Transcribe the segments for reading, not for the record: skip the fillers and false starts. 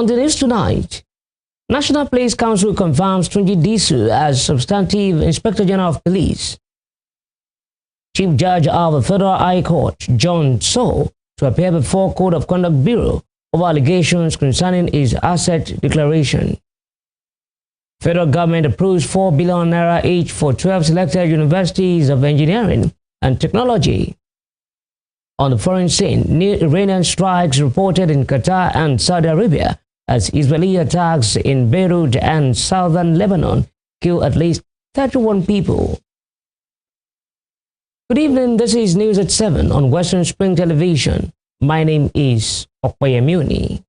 On the news tonight, National Police Council confirms Tunji Disu as Substantive Inspector General of Police. Chief Judge of the Federal High Court, John So, to appear before Code of Conduct Bureau over allegations concerning his asset declaration. Federal government approves 4 billion naira each for 12 selected universities of engineering and technology. On the foreign scene, new Iranian strikes reported in Qatar and Saudi Arabia as Israeli attacks in Beirut and southern Lebanon kill at least 31 people. Good evening, this is News at 7 on Western Spring Television. My name is Okoyemuni.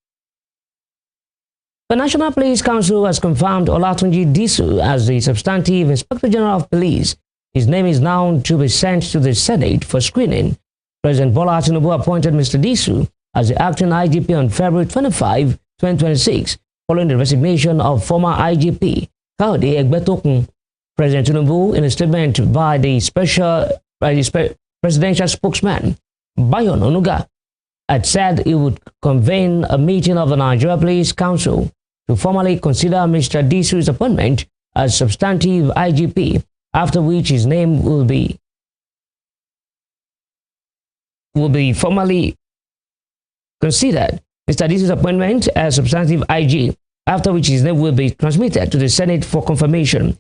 The National Police Council has confirmed Olatunji Disu as the Substantive Inspector General of Police. His name is now to be sent to the Senate for screening. President Bola Tinubu appointed Mr. Disu as the acting IGP on February 25, 2026, following the resignation of former IGP Kaode Egbetokun. President Tinubu, in a statement by the presidential spokesman, Bayon Onuga, had said he would convene a meeting of the Nigeria Police Council to formally consider Mr. Disu's appointment as substantive IGP, after which his name will be formally considered. Mr. Disu's appointment as substantive IG, after which his name will be transmitted to the Senate for confirmation.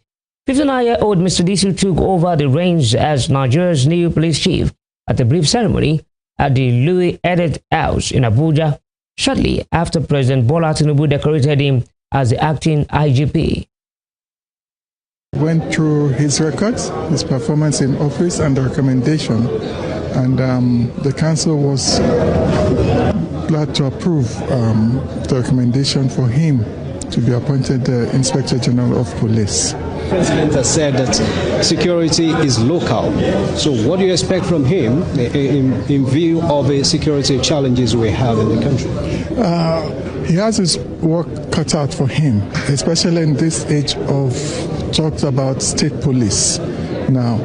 59-year-old Mr. Disu took over the reins as Nigeria's new police chief at a brief ceremony at the Louis Edet House in Abuja, shortly after President Bola Tinubu decorated him as the acting IGP. Went through his records, his performance in office, and the recommendation, and the council was glad to approve the recommendation for him to be appointed the Inspector General of Police. The President has said that security is local. So what do you expect from him in view of the security challenges we have in the country? He has his work cut out for him, especially in this age of talks about state police. Now,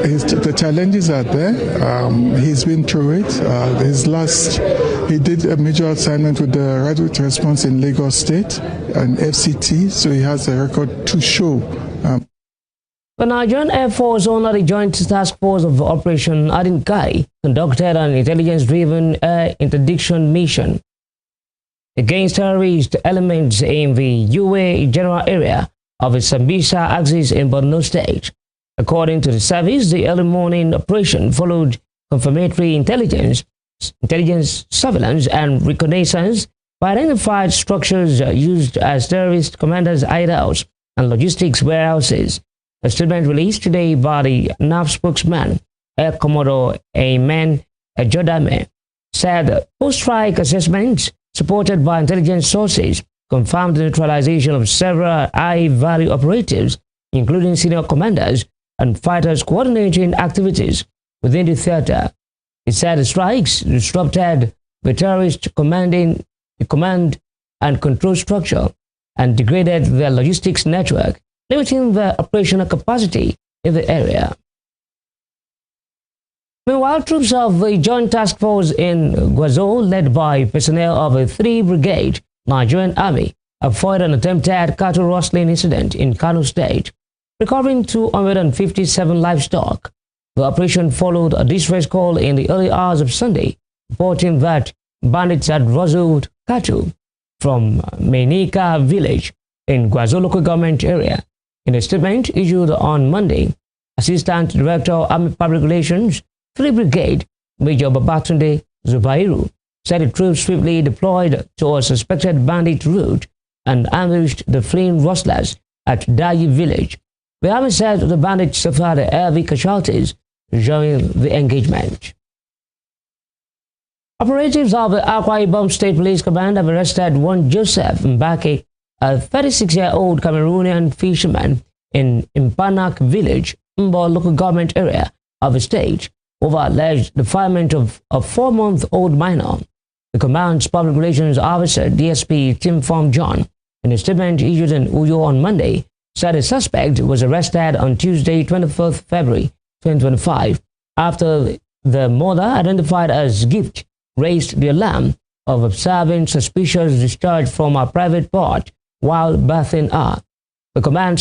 the challenges are there. He's been through it. He did a major assignment with the Rapid Response in Lagos State and FCT, so he has a record to show. The Nigerian Air Force, under the Joint Task Force of Operation Adinkai, conducted an intelligence-driven air interdiction mission against terrorist elements in the UA general area of the Sambisa axis in Borno State. According to the service, the early morning operation followed confirmatory intelligence, surveillance, and reconnaissance by identified structures used as terrorist commanders' hideouts and logistics warehouses. A statement released today by the NAF spokesman, Air Commodore Ayman Ejodame, said post-strike assessments supported by intelligence sources confirmed the neutralization of several high-value operatives, including senior commanders and fighters coordinating activities within the theater. It said the strikes disrupted the terrorist command and control structure and degraded their logistics network, limiting their operational capacity in the area. Meanwhile, troops of the Joint Task Force in Gwazo, led by personnel of a 3 Brigade Nigerian Army, avoided an attempted cattle rustling incident in Kano State, recovering 257 livestock. The operation followed a distress call in the early hours of Sunday, reporting that bandits had rustled cattle from Menika village in Gwazo local government area. In a statement issued on Monday, Assistant Director of Army Public Relations, 3 Brigade, Major Babatunde Zubairu, said the troops swiftly deployed to a suspected bandit route and ambushed the fleeing rustlers at Dayi village. The army said the bandits suffered heavy casualties during the engagement. Operatives of the Akwa Ibom State Police Command have arrested one Joseph Mbake, a 36-year-old Cameroonian fisherman in Impanak village, Mbo local government area of the state, over alleged defilement of a 4-month-old minor. The command's public relations officer, DSP Tim Form John, in a statement issued in Uyo on Monday, said the suspect was arrested on Tuesday, 24th February 2025, after the mother, identified as Gift, raised the alarm of observing suspicious discharge from a private part while bathing her. The command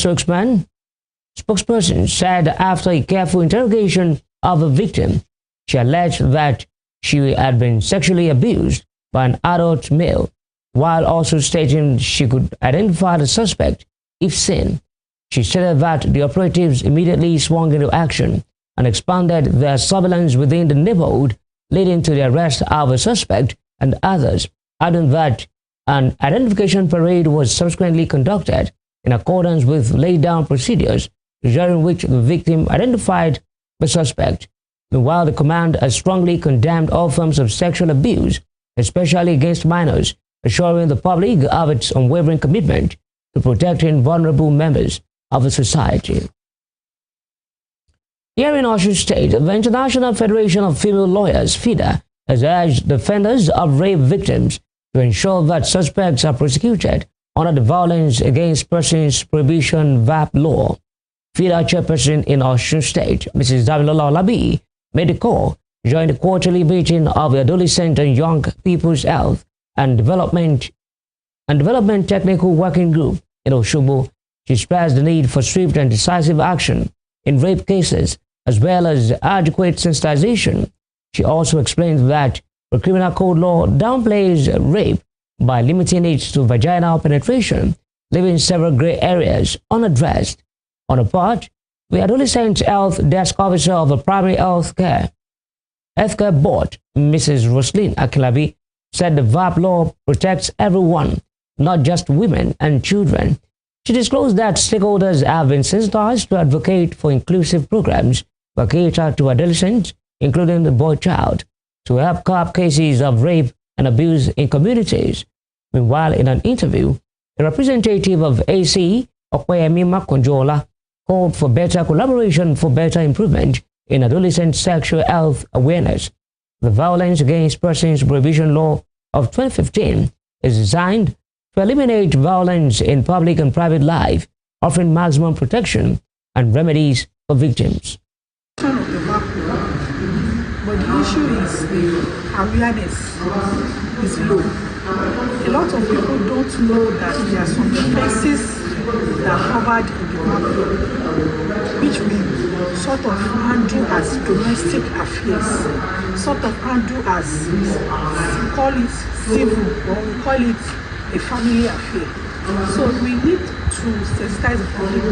spokesperson said after a careful interrogation of the victim, she alleged that she had been sexually abused by an adult male, while also stating she could identify the suspect if seen. She stated that the operatives immediately swung into action and expanded their surveillance within the neighborhood, leading to the arrest of the suspect and others, adding that an identification parade was subsequently conducted in accordance with laid-down procedures, during which the victim identified the suspect. Meanwhile, the command has strongly condemned all forms of sexual abuse, especially against minors, assuring the public of its unwavering commitment to protecting vulnerable members of the society. Here in Osun State, the International Federation of Female Lawyers, FIDA, has urged defenders of rape victims to ensure that suspects are prosecuted under the Violence Against Persons Prohibition (VAP) law. FIDA chairperson in Osun State, Mrs. Damilola Olabi, made the call during the quarterly meeting of the Adolescent and Young People's Health and Development Technical Working Group in Osogbo. She stressed the need for swift and decisive action in rape cases, as well as adequate sensitization. She also explained that the criminal code law downplays rape by limiting it to vaginal penetration, leaving several gray areas unaddressed. On a part, the Adolescent Health Desk Officer of the Primary Healthcare Board, Mrs. Roslyn Akilabi, said the VAP law protects everyone, not just women and children. She disclosed that stakeholders have been sensitized to advocate for inclusive programs that cater to adolescents, including the boy child, to help curb cases of rape and abuse in communities. Meanwhile, in an interview, a representative of AC, Okweyemi Makonjola, called for better collaboration for better improvement in adolescent sexual health awareness. The Violence Against Persons Prohibition Law of 2015 is designed to eliminate violence in public and private life, offering maximum protection and remedies for victims. But the issue is the awareness is low. A lot of people don't know that there are some offenses that are covered in the VAP law, which we sort of handle as domestic affairs, sort of handle as, we call it civil, or we call it a family affair. So we need to sensitize the public.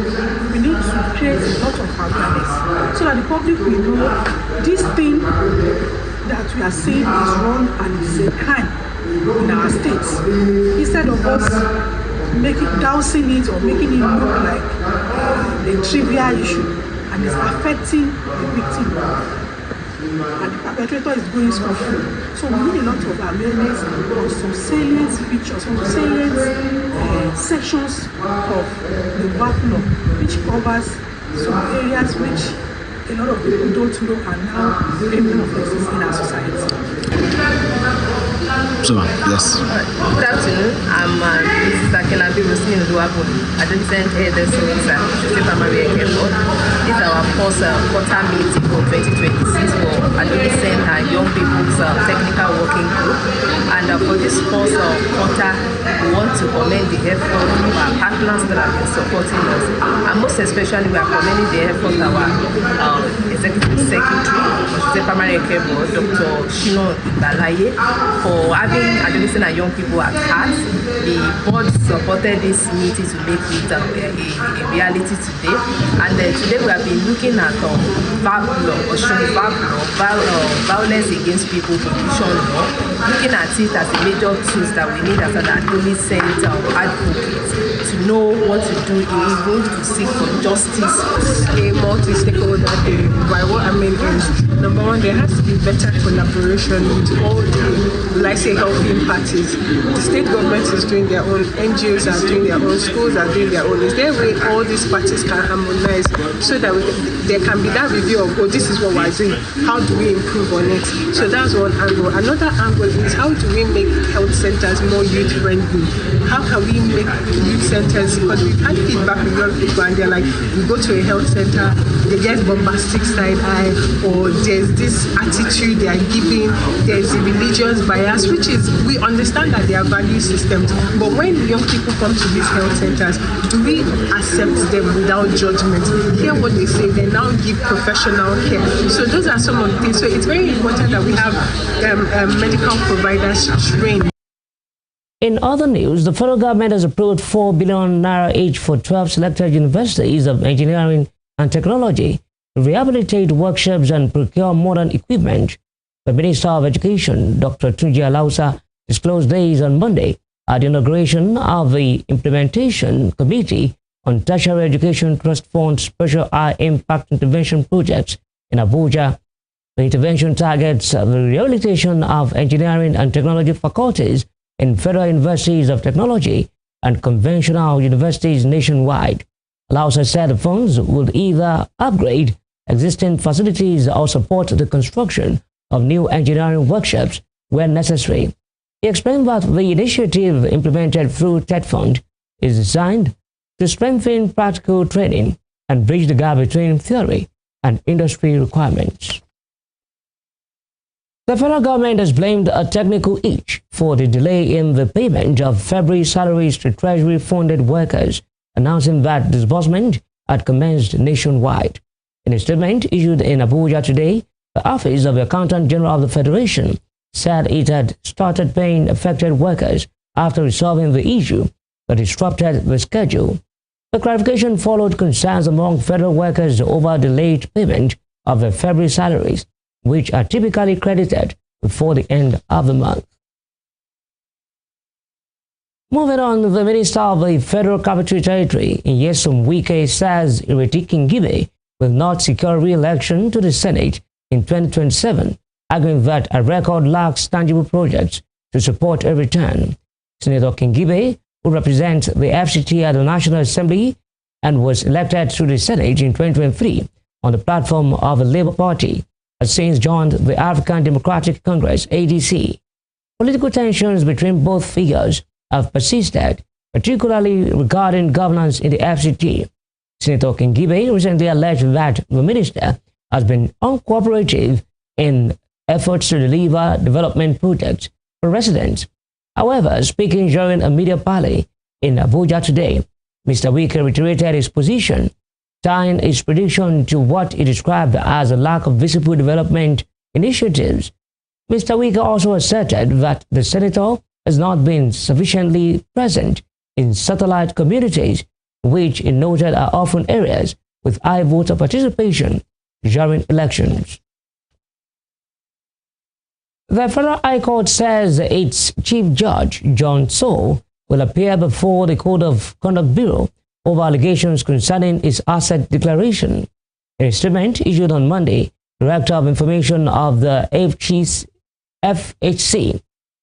We need to create a lot of awareness so that the public will know this thing that we are saying is wrong and is a crime in our states. Instead of us dousing it or making it look like a trivial issue and it's affecting the victim. And the perpetrator is going scot-free. So we need a lot of awareness on some salient features, some salient sections of the VAP law, which covers some areas which a lot of people don't know are now criminal offenses in our society. Yes. Good afternoon. I'm Mrs. Akilabi Rosin Luabu, Adolescent Health Officer, Primary Care Board. This is our first quarter meeting for 2026 for Adolescent and Young People's Technical Working Group. And for this first quarter, we want to commend the effort of our partners that have been supporting us. And most especially, we are commending the effort of our Executive Secretary, Primary Care Board, Dr. Shino Ibalaye, for having adolescent and young people at heart. The board supported this meeting to make it a reality today. And today we have been looking at VAP law, or VAP law, violence against people prohibition law, looking at it as a major tool that we need as an adolescent advocate to know what to do in order to seek for justice. A multi-stakeholder day. By what I mean is, number one, there has to be better collaboration with all the, let's say, helping parties. The state government is doing their own, NGOs are doing their own, schools are doing their own. Is there a way all these parties can harmonize so that there can be that review of, oh, this is what we're doing, how do we improve on it? So that's one angle. Another angle is, how do we make health centers more youth-friendly? How can we make youth centers, because we've had feedback from young people and they're like, we go to a health center, they get bombastic side eye, or there's this attitude they are giving, there's a religious bias, which is, we understand that they are value systems, but when young people come to these health centers, do we accept them without judgment? Hear what they say, they now give professional care. So those are some of the things. So it's very important that we have medical providers trained. In other news, the federal government has approved 4 billion naira each for 12 selected universities of engineering and technology to rehabilitate workshops and procure modern equipment. The Minister of Education, Dr. Tunji Disu, disclosed these on Monday at the inauguration of the Implementation Committee on Tertiary Education Trust Fund Special High Impact Intervention Projects in Abuja. The intervention targets the rehabilitation of engineering and technology faculties in federal universities of technology and conventional universities nationwide. Disu said the funds would either upgrade existing facilities or support the construction of new engineering workshops where necessary. He explained that the initiative implemented through TED Fund is designed to strengthen practical training and bridge the gap between theory and industry requirements. The federal government has blamed a technical hitch for the delay in the payment of February salaries to Treasury-funded workers, announcing that disbursement had commenced nationwide. In a statement issued in Abuja today, the Office of the Accountant General of the Federation said it had started paying affected workers after resolving the issue that disrupted the schedule. The clarification followed concerns among federal workers over the late payment of their February salaries, which are typically credited before the end of the month. Moving on, the Minister of the Federal Capital Territory, Nyesom Wike, says Ireti Kingibe will not secure re-election to the Senate in 2027, arguing that a record lacks tangible projects to support a return. Senator Kingibe, who represents the FCT at the National Assembly and was elected to the Senate in 2023 on the platform of the Labour Party, has since joined the African Democratic Congress (ADC). Political tensions between both figures have persisted, particularly regarding governance in the FCT. Senator Kingibe recently alleged that the minister has been uncooperative in efforts to deliver development projects for residents. However, speaking during a media parley in Abuja today, Mr. Wike reiterated his position, tying his prediction to what he described as a lack of visible development initiatives. Mr. Wike also asserted that the senator has not been sufficiently present in satellite communities, which he noted are often areas with high voter participation during elections. The Federal High Court says its Chief Judge, John Sow, will appear before the Code of Conduct Bureau over allegations concerning its asset declaration. In a statement issued on Monday, Director of Information of the FHC,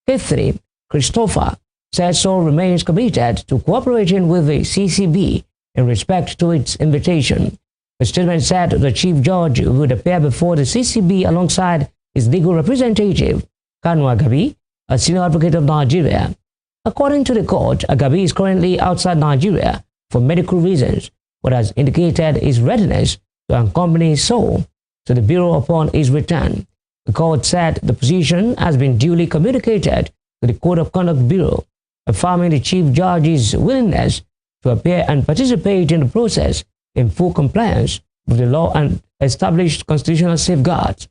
K3, Christopher, said Sow remains committed to cooperating with the CCB in respect to its invitation. The statement said the Chief Judge would appear before the CCB alongside his legal representative, Kanu Agabi, a senior advocate of Nigeria. According to the court, Agabi is currently outside Nigeria for medical reasons, but has indicated his readiness to accompany Sow to the Bureau upon his return. The court said the position has been duly communicated to the Code of Conduct Bureau, affirming the Chief Judge's willingness to appear and participate in the process in full compliance with the law and established constitutional safeguards.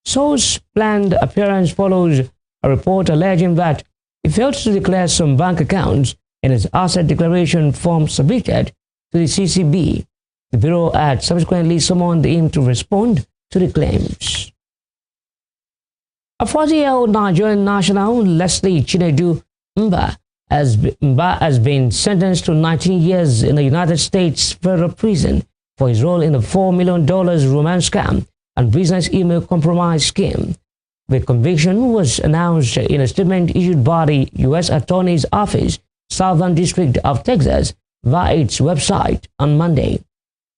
Sow's planned appearance follows a report alleging that he failed to declare some bank accounts in his asset declaration form submitted to the CCB. The Bureau had subsequently summoned him to respond to the claims. A 40-year-old Nigerian national, Leslie Chinedu Mba, has been sentenced to 19 years in the United States federal prison for his role in the $4 million romance scam and business email compromise scheme. The conviction was announced in a statement issued by the U.S. Attorney's Office, Southern District of Texas, via its website on Monday.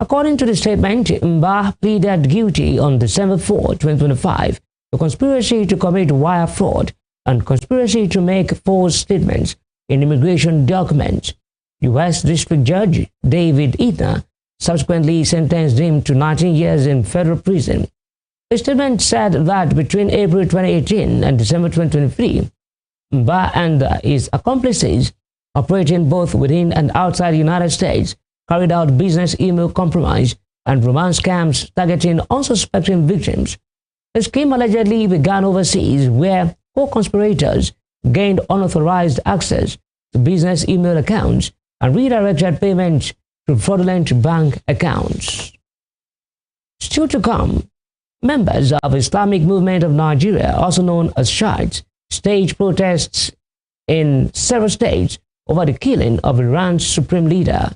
According to the statement, Mba pleaded guilty on December 4, 2025, to conspiracy to commit wire fraud and conspiracy to make false statements in immigration documents. U.S. District Judge David Etner subsequently sentenced him to 19 years in federal prison. A statement said that between April 2018 and December 2023, Mba and his accomplices, operating both within and outside the United States, carried out business email compromise and romance scams targeting unsuspecting victims. The scheme allegedly began overseas, where co-conspirators gained unauthorized access to business email accounts and redirected payments to fraudulent bank accounts. Still to come, members of Islamic Movement of Nigeria, also known as Shiites, staged protests in several states over the killing of Iran's supreme leader,